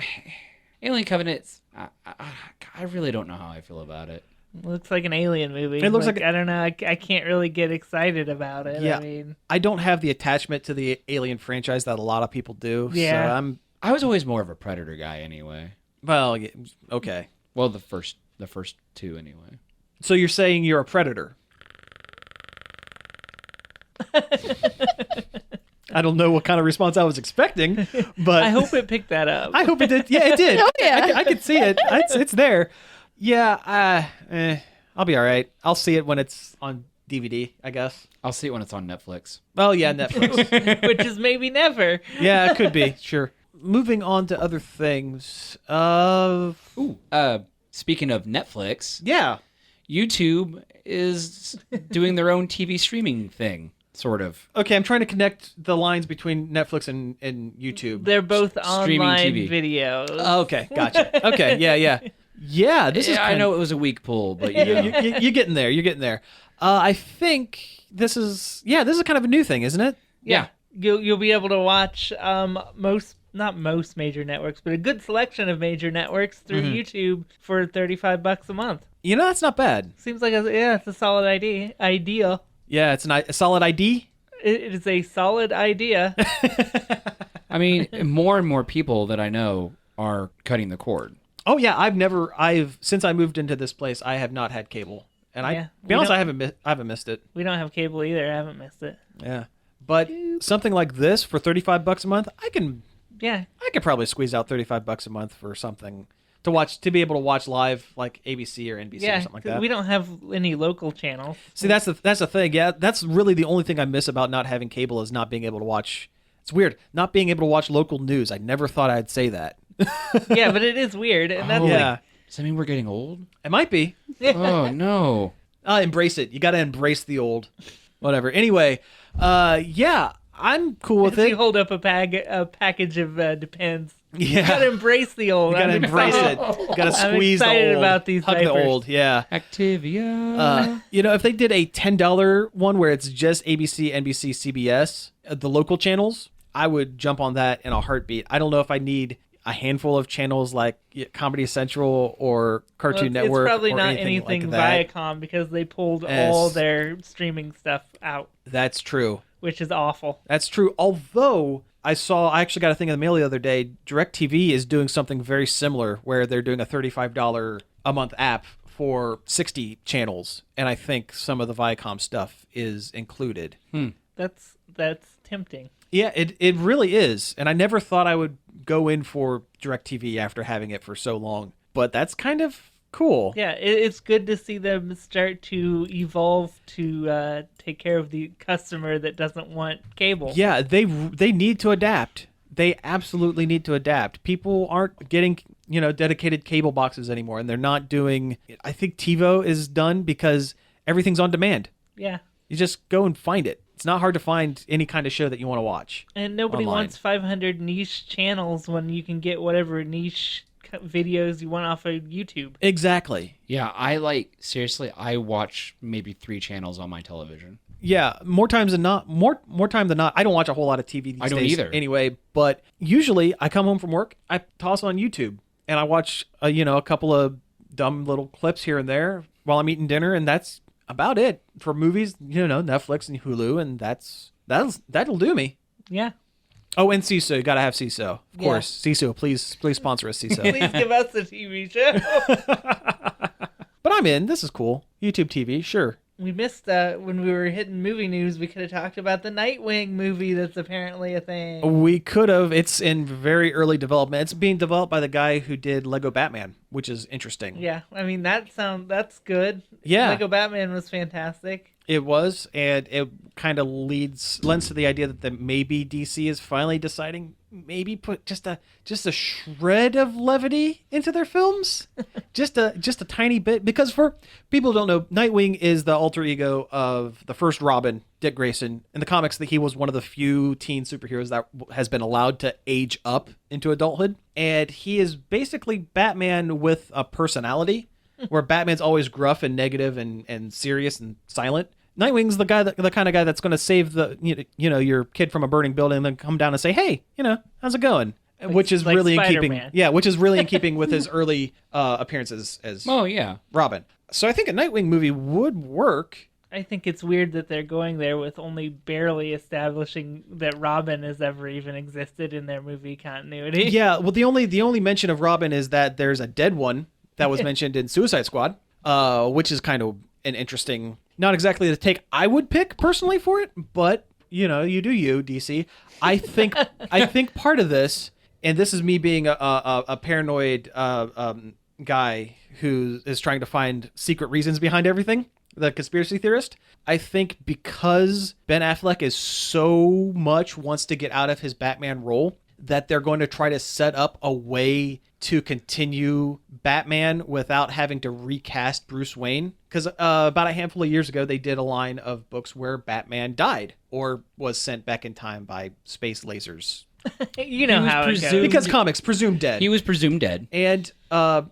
Alien Covenants. I really don't know how I feel about it. Looks like an alien movie. It looks like I don't know. I can't really get excited about it. Yeah. I mean, I don't have the attachment to the Alien franchise that a lot of people do. Yeah. So I was always more of a Predator guy anyway. well, okay. Well, the first two anyway. So you're saying you're a predator? I don't know what kind of response I was expecting, but I hope it picked that up. I hope it did. Yeah, it did. Oh, yeah. I could see it. It's there. Yeah, I'll be all right. I'll see it when it's on DVD, I guess. I'll see it when it's on Netflix. Oh, yeah, Netflix. Which is maybe never. Yeah, it could be. Sure. Moving on to other things. Speaking of Netflix, Yeah. YouTube is doing their own TV streaming thing, sort of. Okay, I'm trying to connect the lines between Netflix and YouTube. They're both Streaming online TV. videos. Okay, gotcha. Okay, yeah. Yeah, this is I know it was a weak pull, but you're getting there. You're getting there. I think this is kind of a new thing, isn't it? yeah. You'll be able to watch not most major networks, but a good selection of major networks through YouTube for $35 a month. You know, that's not bad. Seems like it's a solid idea. Yeah, it's a solid ID. It is a solid idea. I mean, more and more people that I know are cutting the cord. Oh yeah, since I moved into this place, I have not had cable, and Yeah, to be honest, I haven't missed it. We don't have cable either. I haven't missed it. Yeah, but something like this for $35 a month, I could probably squeeze out $35 a month for something to be able to watch live like ABC or NBC or something like that. We don't have any local channels. See, that's the thing. Yeah, that's really the only thing I miss about not having cable is not being able to watch. It's weird not being able to watch local news. I never thought I'd say that. Yeah, but it is weird, and that's Yeah, Does that mean we're getting old? it might be. Oh, no. Embrace it. You got to embrace the old. Whatever. Anyway, yeah, I'm cool with You it. hold up a package of Depends. Yeah. You gotta embrace the old. You gotta I'm embrace excited. it. You gotta I'm squeeze the excited old. about these Hug the diapers. old. Yeah. Activia. If they did a $10 one where it's just ABC, NBC, CBS, the local channels, I would jump on that in a heartbeat. I don't know if I need a handful of channels like Comedy Central or Cartoon Network. It's probably or not anything like that. Viacom because they pulled Yes. all their streaming stuff out, That's true. which is awful. That's true. Although I actually got a thing in the mail the other day. DirecTV is doing something very similar where they're doing a $35 a month app for 60 channels. And I think some of the Viacom stuff is included. That's tempting. Yeah, it really is. And I never thought I would go in for DirecTV after having it for so long. But that's kind of cool. Yeah, it's good to see them start to evolve to take care of the customer that doesn't want cable. Yeah, they need to adapt. They absolutely need to adapt. People aren't getting, dedicated cable boxes anymore, and they're not doing. I think TiVo is done because everything's on demand. Yeah. You just go and find it. It's not hard to find any kind of show that you want to watch. And nobody online. wants 500 niche channels when you can get whatever niche videos you want off of YouTube. Exactly. Yeah, seriously, I watch maybe 3 channels on my television. Yeah, more times than not. More time than not. I don't watch a whole lot of TV these days. I don't either. Anyway, but usually I come home from work, I toss on YouTube, and I watch a couple of dumb little clips here and there while I'm eating dinner, and that's about it for movies. Netflix and Hulu, and that'll do me. Yeah. Oh, and CISO, you gotta have CISO, of course. CISO, please sponsor us, CISO. Please give us a TV show. But I'm in. This is cool. YouTube TV, sure. We missed when we were hitting movie news. We could have talked about the Nightwing movie that's apparently a thing. We could have. It's in very early development. It's being developed by the guy who did Lego Batman, which is interesting. Yeah, I mean that's good. Yeah. Lego Batman was fantastic. It was, and it kind of lends to the idea that maybe DC is finally deciding maybe put just a shred of levity into their films, just a tiny bit. Because for people who don't know, Nightwing is the alter ego of the first Robin, Dick Grayson. In the comics, that he was one of the few teen superheroes that has been allowed to age up into adulthood, and he is basically Batman with a personality, where Batman's always gruff and negative and serious and silent. Nightwing's the kind of guy that's going to save your kid from a burning building and then come down and say, hey, how's it going? which is like really in keeping. Spider-Man. Yeah, which is really in keeping with his early appearances as Robin. So I think a Nightwing movie would work. I think it's weird that they're going there with only barely establishing that Robin has ever even existed in their movie continuity. Yeah, well, the only mention of Robin is that there's a dead one that was mentioned in Suicide Squad, which is kind of an interesting, not exactly the take I would pick personally for it, but you do you, DC. I think part of this, and this is me being a paranoid guy who is trying to find secret reasons behind everything. The conspiracy theorist, I think because Ben Affleck is so much wants to get out of his Batman role that they're going to try to set up a way to continue Batman without having to recast Bruce Wayne. Because about a handful of years ago, they did a line of books where Batman died or was sent back in time by space lasers. You know how it goes. Because comics presumed dead. He was presumed dead. And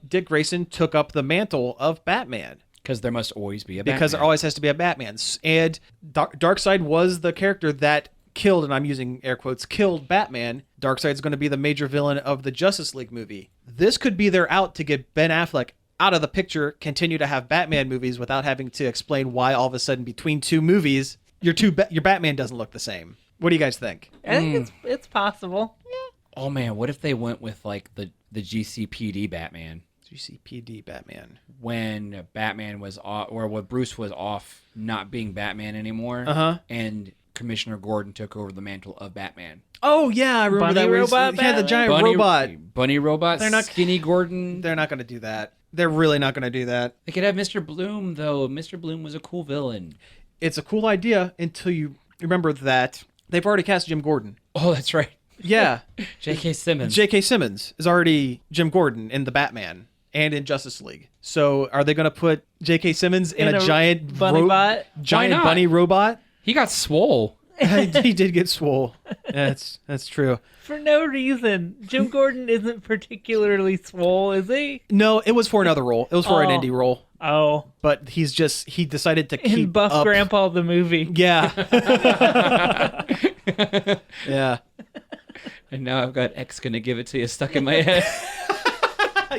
Dick Grayson took up the mantle of Batman. Because there must always be a Batman. Because there always has to be a Batman. And Darkseid was the character that killed, and I'm using air quotes, killed Batman. Darkseid's going to be the major villain of the Justice League movie. This could be their out to get Ben Affleck out of the picture, continue to have Batman movies without having to explain why all of a sudden between two movies, your Batman doesn't look the same. What do you guys think? I think it's possible. Yeah. Oh man, what if they went with like the GCPD Batman? GCPD Batman. When Batman was off, or when Bruce was off not being Batman anymore, and Commissioner Gordon took over the mantle of Batman. Oh yeah, I remember Bunny that. robot He had the giant robot. Bunny robot. They're not Skinny Gordon. They're not going to do that. They're really not going to do that. They could have Mr. Bloom though. Mr. Bloom was a cool villain. It's a cool idea until you remember that they've already cast Jim Gordon. Oh, that's right. Yeah. J.K. Simmons. J.K. Simmons is already Jim Gordon in the Batman and in Justice League. So are they going to put J.K. Simmons in a giant bunny robot? He got swole. He did get swole. That's true. For no reason. Jim Gordon isn't particularly swole, is he? No, it was for another role. It was for an indie role. Oh. But he decided to keep in Buff up. Grandpa the movie. Yeah. Yeah. And now I've got X gonna give it to you stuck in my head.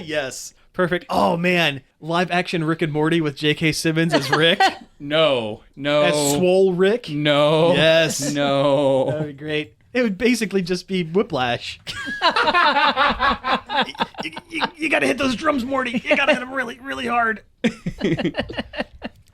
Yes. Perfect. Oh man, live action Rick and Morty with J.K. Simmons as Rick. No. As swole Rick. No. Yes. No. That would be great. It would basically just be Whiplash. you got to hit those drums, Morty. You got to hit them really, really hard.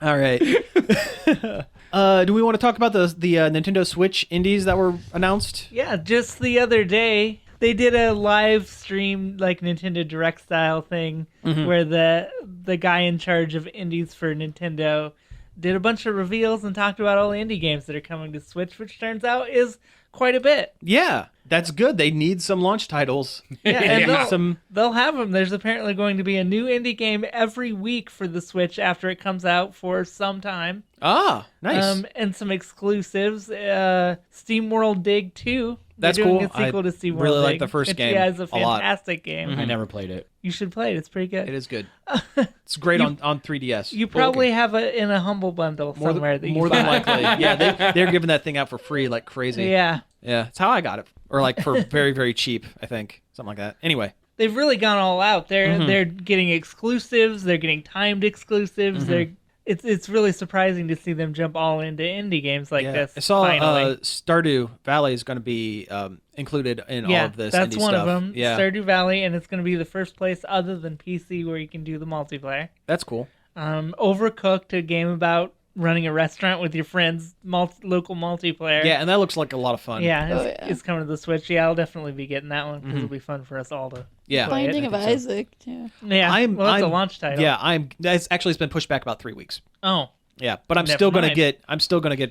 All right. Do we want to talk about the Nintendo Switch indies that were announced? Yeah, just the other day, they did a live stream, like Nintendo Direct style thing, where the guy in charge of indies for Nintendo did a bunch of reveals and talked about all the indie games that are coming to Switch, which turns out is quite a bit. Yeah, that's good. They need some launch titles. Yeah, and they'll have them. There's apparently going to be a new indie game every week for the Switch after it comes out for some time. Ah, nice. And some exclusives. SteamWorld Dig 2. That's They're doing cool. a sequel to SteamWorld really Dig, like the first game. Yeah, it's a a lot. fantastic game. I never played it. You should play it. It's pretty good. It is good. It's great on 3DS. You probably have it in a Humble Bundle somewhere. More than likely. Yeah, they're giving that thing out for free like crazy. Yeah. Yeah, it's how I got it. Or like for very, very cheap, I think. Something like that. Anyway. They've really gone all out. They're getting exclusives. They're getting timed exclusives. It's really surprising to see them jump all into indie games like this. I saw finally. Stardew Valley is going to be included in all of this that's indie one stuff. of them. Yeah, Stardew Valley, and it's going to be the first place other than PC where you can do the multiplayer. That's cool. Overcooked, a game about running a restaurant with your friends, local multiplayer. Yeah, and that looks like a lot of fun. Yeah, it's coming to the Switch. Yeah, I'll definitely be getting that one because it'll be fun for us all to play Binding it. of Isaac, too. Yeah, that's a launch title. Yeah, it's been pushed back about 3 weeks. Oh. Yeah, but I'm still gonna get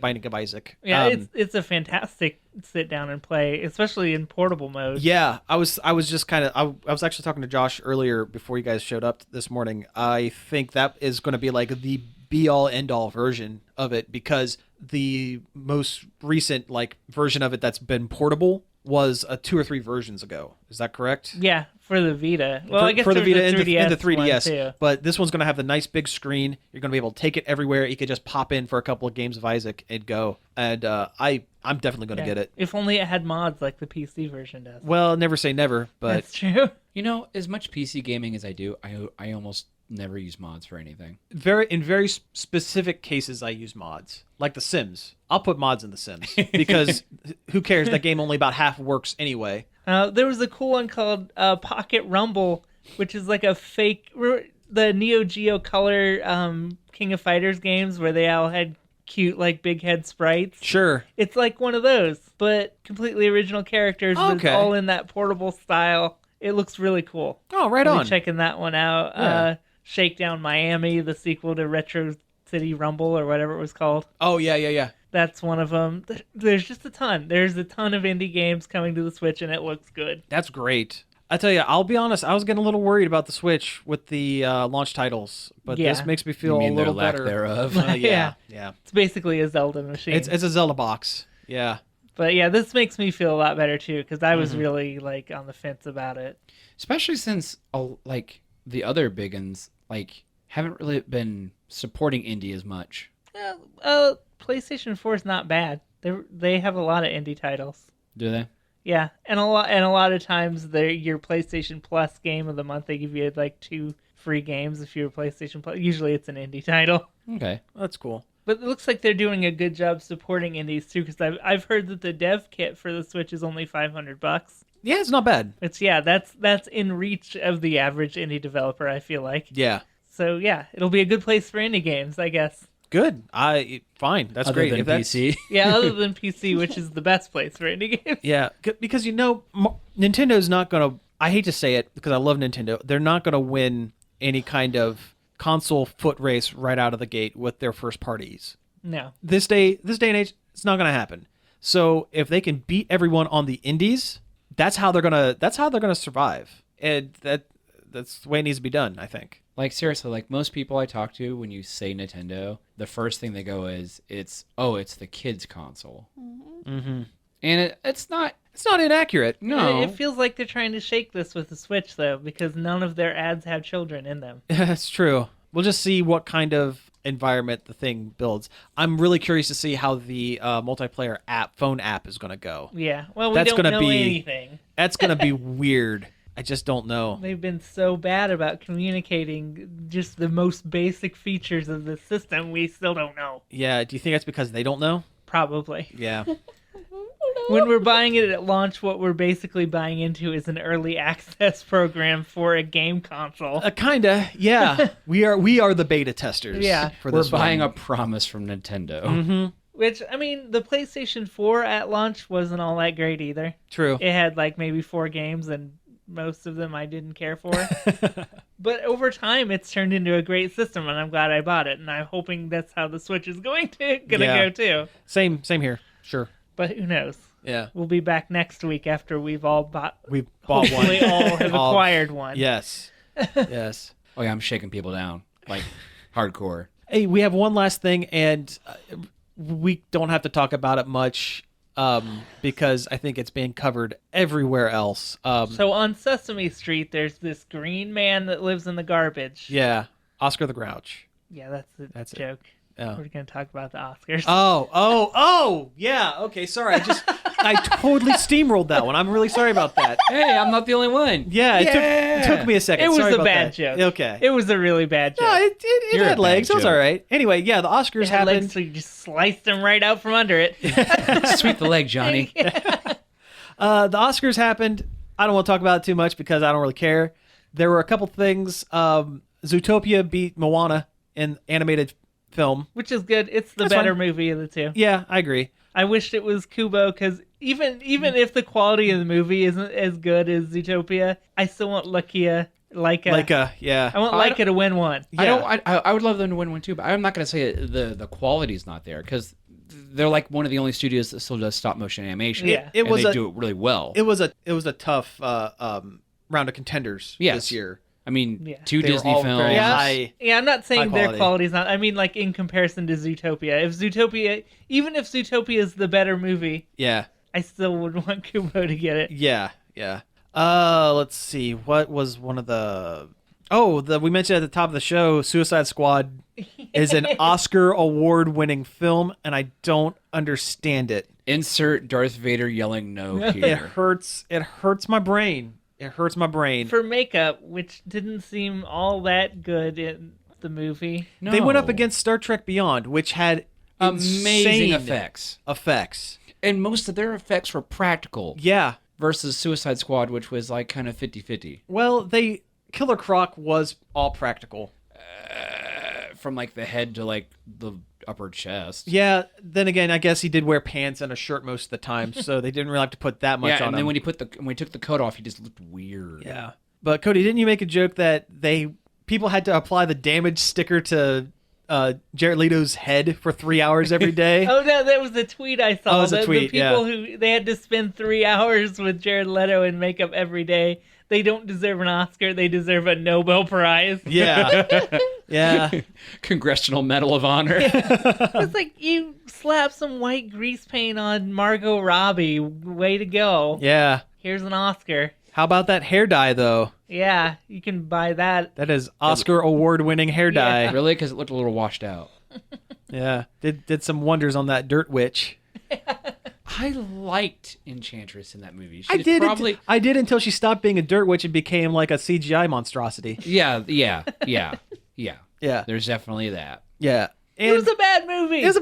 Binding of Isaac. Yeah, it's a fantastic sit down and play, especially in portable mode. Yeah, I was just kind of I was actually talking to Josh earlier before you guys showed up this morning. I think that is going to be like the be all end all version of it because the most recent like version of it that's been portable was 2 or 3 versions ago. Is that correct? Yeah, for the Vita. Well, I guess for the Vita and the 3DS. too. But this one's going to have the nice big screen. You're going to be able to take it everywhere. You could just pop in for a couple of games of Isaac and go. And I'm definitely going to get it. If only it had mods like the PC version does. Well, never say never, but that's true. You know, as much PC gaming as I do, I almost never use mods for anything. in very specific cases, I use mods, like The Sims. I'll put mods in The Sims because who cares? That game only about half works anyway. There was a cool one called Pocket Rumble, which is like a fake the Neo Geo Color King of Fighters games where they all had cute like big head sprites. Sure, it's like one of those, but completely original characters. But it's all in that portable style. It looks really cool. Oh, right on. Checking that one out. Yeah. Shakedown Miami, the sequel to Retro City Rumble or whatever it was called. Oh, yeah. That's one of them. There's just a ton. There's a ton of indie games coming to the Switch, and it looks good. That's great. I tell you, I'll be honest, I was getting a little worried about the Switch with the launch titles, but this makes me feel a little better. Thereof. Yeah. It's basically a Zelda machine. It's a Zelda box. Yeah. But yeah, this makes me feel a lot better too, because I was really like on the fence about it. Especially since like the other big ones haven't really been supporting indie as much. PlayStation 4 is not bad. They have a lot of indie titles. Do they? Yeah, and a lot of times your PlayStation Plus game of the month, they give you like 2 free games if you're a PlayStation Plus. Usually it's an indie title. Okay, that's cool. But it looks like they're doing a good job supporting indies too, because I've heard that the dev kit for the Switch is only $500. Yeah, it's not bad. That's in reach of the average indie developer, I feel like. Yeah. So yeah, it'll be a good place for indie games, I guess. Good. Fine. That's other great. Than PC. Yeah, other than PC, which is the best place for indie games. Yeah, because Nintendo's not gonna. I hate to say it because I love Nintendo. They're not gonna win any kind of console foot race right out of the gate with their first parties. No. This day and age, it's not gonna happen. So if they can beat everyone on the indies, that's how they're gonna survive, and that's the way it needs to be done, I think. Like, seriously, like most people I talk to, when you say Nintendo, the first thing they go is, it's the kids' console. Mm-hmm. And it's not inaccurate. No. It feels like they're trying to shake this with the Switch, though, because none of their ads have children in them. That's true. We'll just see what kind of environment the thing builds. I'm really curious to see how the multiplayer phone app is going to go. Yeah, well, we don't know anything. That's going to be weird. I just don't know. They've been so bad about communicating just the most basic features of the system, we still don't know. Yeah, do you think that's because they don't know? Probably. Yeah. When we're buying it at launch, what we're basically buying into is an early access program for a game console. Kinda, yeah. we are the beta testers. Yeah. We're buying a promise from Nintendo. Mm-hmm. Which, I mean, the PlayStation 4 at launch wasn't all that great either. True. It had like maybe 4 games, and most of them I didn't care for. But over time, it's turned into a great system, and I'm glad I bought it. And I'm hoping that's how the Switch is going to go too. Same here. Sure. But who knows? Yeah. We'll be back next week after we've all bought. We've bought one. We all have acquired one. Yes. Yes. Oh yeah, I'm shaking people down like hardcore. Hey, we have one last thing, and we don't have to talk about it much. Because I think it's being covered everywhere else. So on Sesame Street, there's this green man that lives in the garbage. Yeah, Oscar the Grouch. Yeah, that's a joke. Oh. We're going to talk about the Oscars. Oh, yeah. Okay, sorry. I totally steamrolled that one. I'm really sorry about that. Hey, I'm not the only one. Yeah, it took me a second. It was sorry a bad that. joke. Okay. It was a really bad joke. No, it had legs. It was all right. Anyway, yeah, the Oscars happened. Legs, so you just sliced them right out from under it. Sweep the leg, Johnny. The Oscars happened. I don't want to talk about it too much because I don't really care. There were a couple things. Zootopia beat Moana in animated film, which is good. It's the better movie of the two. Yeah, I agree. I wished it was Kubo, because even if the quality of the movie isn't as good as Zootopia, I still want Laika, yeah. I want Laika to win one. Yeah. I would love them to win one too, but I'm not going to say the quality's not there, because they're like one of the only studios that still does stop motion animation. Yeah, they do it really well. It was a tough round of contenders this year. I mean, Yeah. 2 They were Disney all films. very high. Yeah, I'm not saying their quality. quality's not. I mean, like in comparison to Zootopia. Even if Zootopia is the better movie, Yeah. I still would want Kubo to get it. Yeah. Let's see. What was one of the... we mentioned at the top of the show, Suicide Squad is an Oscar award-winning film, and I don't understand it. Insert Darth Vader yelling no here. It hurts my brain. It hurts my brain. For makeup, which didn't seem all that good in the movie. No. They went up against Star Trek Beyond, which had amazing effects. And most of their effects were practical. Yeah. Versus Suicide Squad, which was like kind of 50-50. Well, Killer Croc was all practical. From like the head to like the upper chest. Yeah, then again, I guess he did wear pants and a shirt most of the time, so they didn't really have to put that much on him. Yeah, and then when he took the coat off, he just looked weird. Yeah. But Cody, didn't you make a joke that people had to apply the damage sticker to Jared Leto's head for 3 hours every day? Oh, no, that was a tweet I saw. Oh, it was a tweet, the people who they had to spend 3 hours with Jared Leto in makeup every day. They don't deserve an Oscar. They deserve a Nobel Prize. Yeah. Yeah. Congressional Medal of Honor. It's like you slap some white grease paint on Margot Robbie. Way to go. Yeah. Here's an Oscar. How about that hair dye, though? Yeah, you can buy that. That is Oscar award-winning hair dye. Really? Because it looked a little washed out. Yeah. Did some wonders on that dirt witch. I liked Enchantress in that movie. I did until she stopped being a dirt witch and became like a CGI monstrosity. Yeah. Yeah. There's definitely that. Yeah. And It was a bad movie. It was a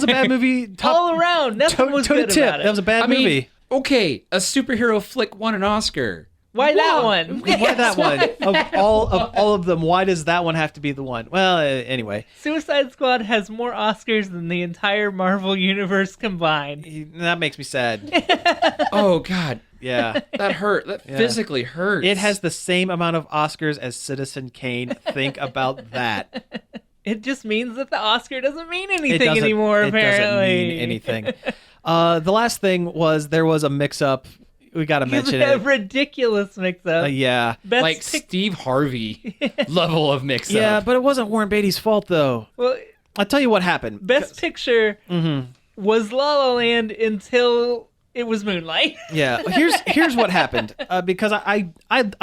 bad movie. All around. Nothing was good about it. That was a bad movie. Okay, a superhero flick won an Oscar. Why that one? Why that one? Of all of them, why does that one have to be the one? Well, anyway. Suicide Squad has more Oscars than the entire Marvel universe combined. That makes me sad. Oh, God. Yeah. That hurt. That physically hurts. It has the same amount of Oscars as Citizen Kane. Think about that. It just means that the Oscar doesn't mean anything anymore, apparently. It doesn't mean anything. The last thing was there was a mix-up. We got to mention it. A ridiculous mix-up. Yeah. Steve Harvey level of mix-up. Yeah, but it wasn't Warren Beatty's fault, though. Well, I'll tell you what happened. Best Picture was La La Land until it was Moonlight. Yeah. Here's what happened. Because I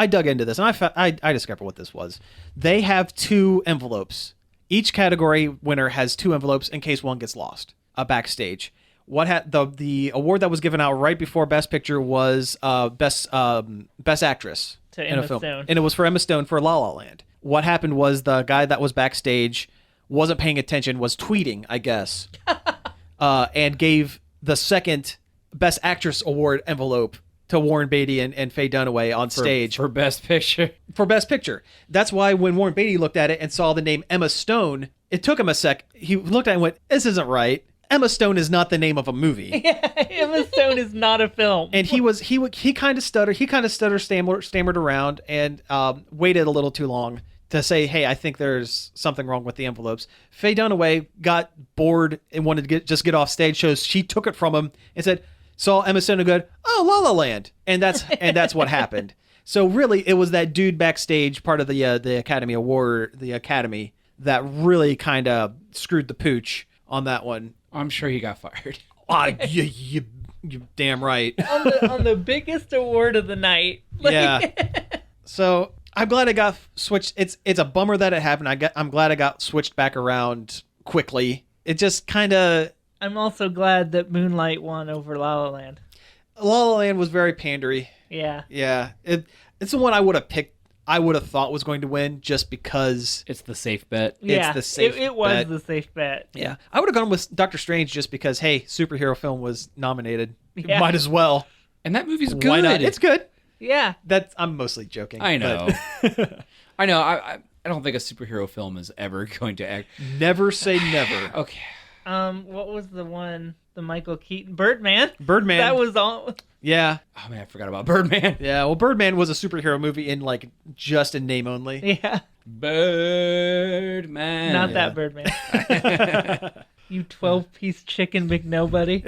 dug into this, and I discovered what this was. They have 2 envelopes. Each category winner has 2 envelopes in case one gets lost backstage. The award that was given out right before Best Picture was Best Actress in a film, Stone. and it was for Emma Stone for La La Land. What happened was the guy that was backstage wasn't paying attention, was tweeting, I guess, and gave the second Best Actress award envelope to Warren Beatty and Faye Dunaway on stage for Best Picture. For Best Picture. That's why when Warren Beatty looked at it and saw the name Emma Stone, it took him a sec. He looked at it and went, "This isn't right. Emma Stone is not the name of a movie." Yeah, Emma Stone is not a film. And he kind of stammered around and waited a little too long to say, "Hey, I think there's something wrong with the envelopes." Faye Dunaway got bored and wanted to just get off stage, so she took it from him and said, saw Emma Stone and go, "Oh, La La Land," and that's what happened. So really, it was that dude backstage, part of the Academy Award, the Academy, that really kind of screwed the pooch on that one. I'm sure he got fired. You damn right. on the biggest award of the night. Yeah. So I'm glad it got switched. It's a bummer that it happened. I'm glad it got switched back around quickly. It just kind of. I'm also glad that Moonlight won over La La Land. La La Land was very pandery. Yeah. Yeah. It's the one I would have picked. I would have thought was going to win just because it's the safe bet. Yeah, it's the safe bet. It was the safe bet. Yeah. I would have gone with Doctor Strange just because, hey, superhero film was nominated. Yeah. Might as well. And that movie's good. Why not? It's good. Yeah. I'm mostly joking. I know. I know. I don't think a superhero film is ever going to act. Never say never. Okay. What was the one? The Michael Keaton Birdman. Birdman. That was all. Yeah. Oh man, I forgot about Birdman. Yeah. Well, Birdman was a superhero movie in just in name only. Yeah. Birdman. Not that Birdman. You 12-piece chicken McNobody.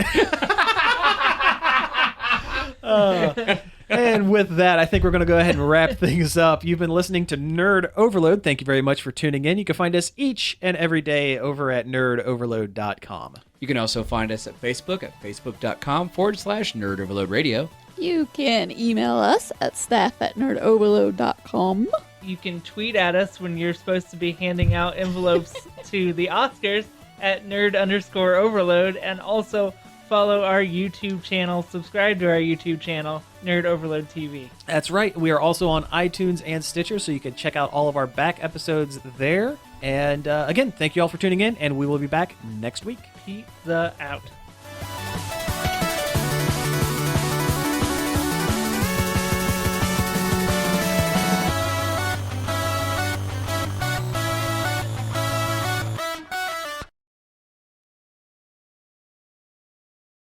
And with that, I think we're going to go ahead and wrap things up. You've been listening to Nerd Overload. Thank you very much for tuning in. You can find us each and every day over at nerdoverload.com. You can also find us at Facebook at facebook.com/nerdoverloadradio. You can email us at staff@nerdoverload.com. You can tweet at us when you're supposed to be handing out envelopes to the Oscars at nerd_overload, and also follow our YouTube channel, subscribe to our YouTube channel, Nerd Overload TV. That's right. We are also on iTunes and Stitcher, so you can check out all of our back episodes there. And again, thank you all for tuning in, and we will be back next week. Pizza out.